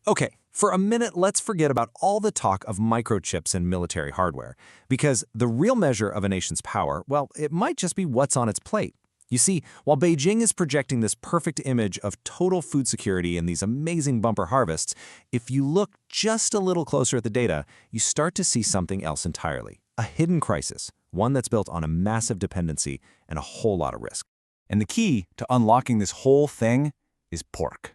Okay, for a minute, let's forget about all the talk of microchips and military hardware, because the real measure of a nation's power, well, it might just be what's on its plate. You see, while Beijing is projecting this perfect image of total food security and these amazing bumper harvests, if you look just a little closer at the data, you start to see something else entirely. A hidden crisis, one that's built on a massive dependency and a whole lot of risk. And the key to unlocking this whole thing is pork.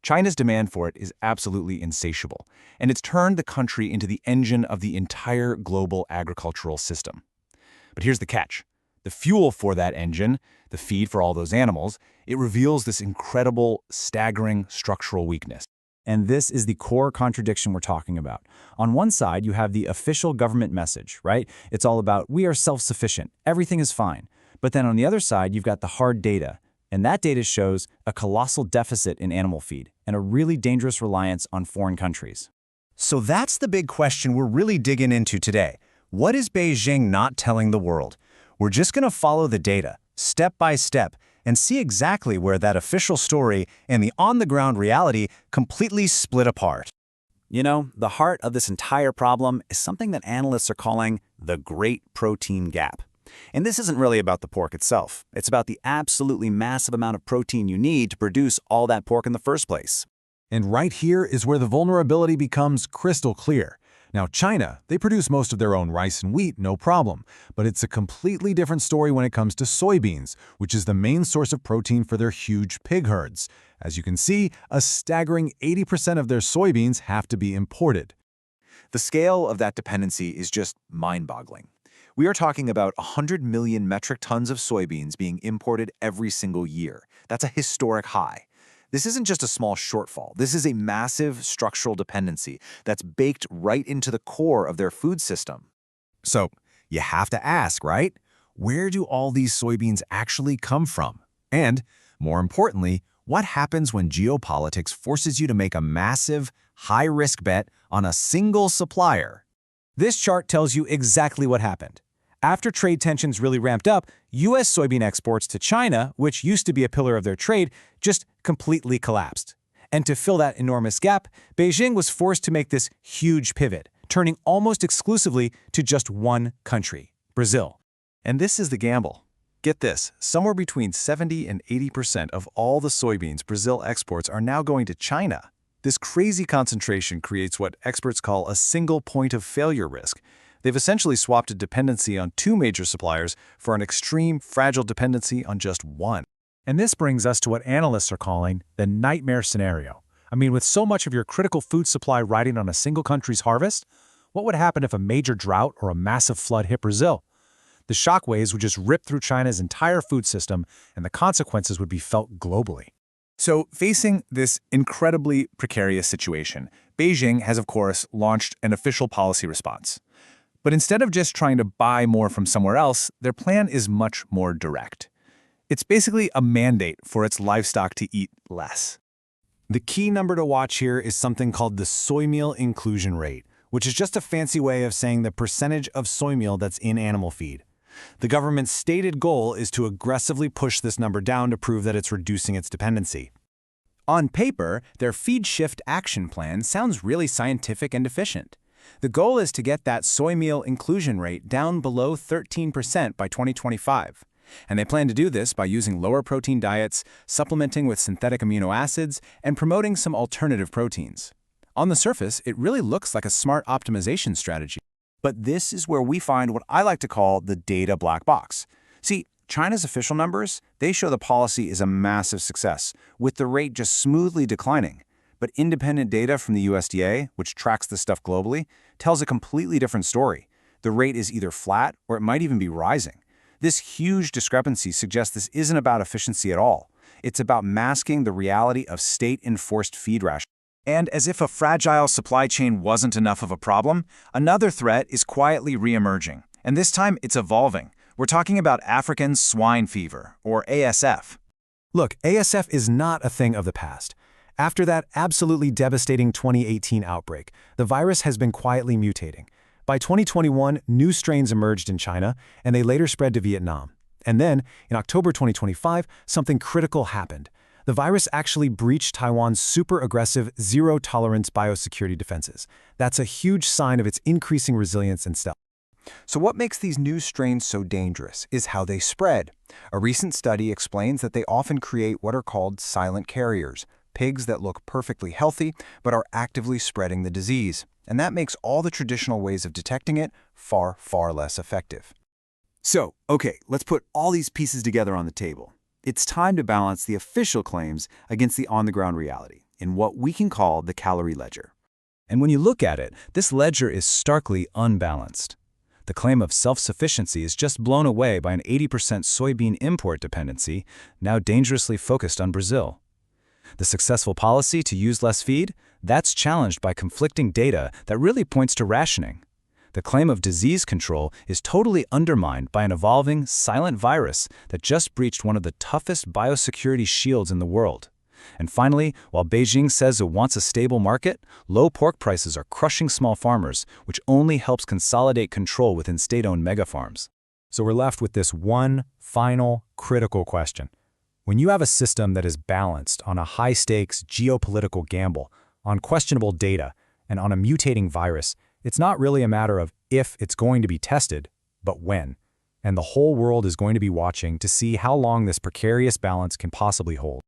China's demand for it is absolutely insatiable, and it's turned the country into the engine of the entire global agricultural system. But here's the catch. The fuel for that engine, the feed for all those animals, it reveals this incredible, staggering structural weakness. And this is the core contradiction we're talking about. On one side, you have the official government message, right? It's all about, we are self-sufficient, everything is fine. But then on the other side, you've got the hard data. And that data shows a colossal deficit in animal feed and a really dangerous reliance on foreign countries. So that's the big question we're really digging into today. What is Beijing not telling the world? We're just going to follow the data, step by step, and see exactly where that official story and the on-the-ground reality completely split apart. You know, the heart of this entire problem is something that analysts are calling the Great Protein Gap. And this isn't really about the pork itself. It's about the absolutely massive amount of protein you need to produce all that pork in the first place. And right here is where the vulnerability becomes crystal clear. Now, China, they produce most of their own rice and wheat, no problem. But it's a completely different story when it comes to soybeans, which is the main source of protein for their huge pig herds. As you can see, a staggering 80% of their soybeans have to be imported. The scale of that dependency is just mind-boggling. We are talking about 100 million metric tons of soybeans being imported every single year. That's a historic high. This isn't just a small shortfall. This is a massive structural dependency that's baked right into the core of their food system. So you have to ask, right? Where do all these soybeans actually come from? And, more importantly, what happens when geopolitics forces you to make a massive, high-risk bet on a single supplier? This chart tells you exactly what happened. After trade tensions really ramped up, U.S. soybean exports to China, which used to be a pillar of their trade, just completely collapsed. And to fill that enormous gap, Beijing was forced to make this huge pivot, turning almost exclusively to just one country, Brazil. And this is the gamble. Get this, somewhere between 70 and 80% of all the soybeans Brazil exports are now going to China. This crazy concentration creates what experts call a single point of failure risk. They've essentially swapped a dependency on two major suppliers for an extreme, fragile dependency on just one. And this brings us to what analysts are calling the nightmare scenario. I mean, with so much of your critical food supply riding on a single country's harvest, what would happen if a major drought or a massive flood hit Brazil? The shockwaves would just rip through China's entire food system, and the consequences would be felt globally. So, facing this incredibly precarious situation, Beijing has, of course, launched an official policy response. But instead of just trying to buy more from somewhere else, their plan is much more direct. It's basically a mandate for its livestock to eat less. The key number to watch here is something called the soy meal inclusion rate, which is just a fancy way of saying the percentage of soy meal that's in animal feed. The government's stated goal is to aggressively push this number down to prove that it's reducing its dependency. On paper, their feed shift action plan sounds really scientific and efficient. The goal is to get that soy meal inclusion rate down below 13% by 2025. And they plan to do this by using lower protein diets, supplementing with synthetic amino acids, and promoting some alternative proteins. On the surface, it really looks like a smart optimization strategy. But this is where we find what I like to call the data black box. See, China's official numbers, they show the policy is a massive success, with the rate just smoothly declining. But independent data from the USDA, which tracks this stuff globally, tells a completely different story. The rate is either flat or it might even be rising. This huge discrepancy suggests this isn't about efficiency at all. It's about masking the reality of state-enforced feed rationing. And as if a fragile supply chain wasn't enough of a problem, another threat is quietly re-emerging. And this time, it's evolving. We're talking about African Swine Fever, or ASF. Look, ASF is not a thing of the past. After that absolutely devastating 2018 outbreak, the virus has been quietly mutating. By 2021, new strains emerged in China, and they later spread to Vietnam. And then, in October 2025, something critical happened. The virus actually breached Taiwan's super-aggressive zero-tolerance biosecurity defenses. That's a huge sign of its increasing resilience and stealth. So what makes these new strains so dangerous is how they spread. A recent study explains that they often create what are called silent carriers, pigs that look perfectly healthy but are actively spreading the disease. And that makes all the traditional ways of detecting it far, far less effective. So, okay, let's put all these pieces together on the table. It's time to balance the official claims against the on-the-ground reality in what we can call the calorie ledger. And when you look at it, this ledger is starkly unbalanced. The claim of self-sufficiency is just blown away by an 80% soybean import dependency, now dangerously focused on Brazil. The successful policy to use less feed, that's challenged by conflicting data that really points to rationing. The claim of disease control is totally undermined by an evolving, silent virus that just breached one of the toughest biosecurity shields in the world. And finally, while Beijing says it wants a stable market, low pork prices are crushing small farmers, which only helps consolidate control within state-owned megafarms. So we're left with this one final critical question. When you have a system that is balanced on a high-stakes geopolitical gamble, on questionable data, and on a mutating virus, it's not really a matter of if it's going to be tested, but when. And the whole world is going to be watching to see how long this precarious balance can possibly hold.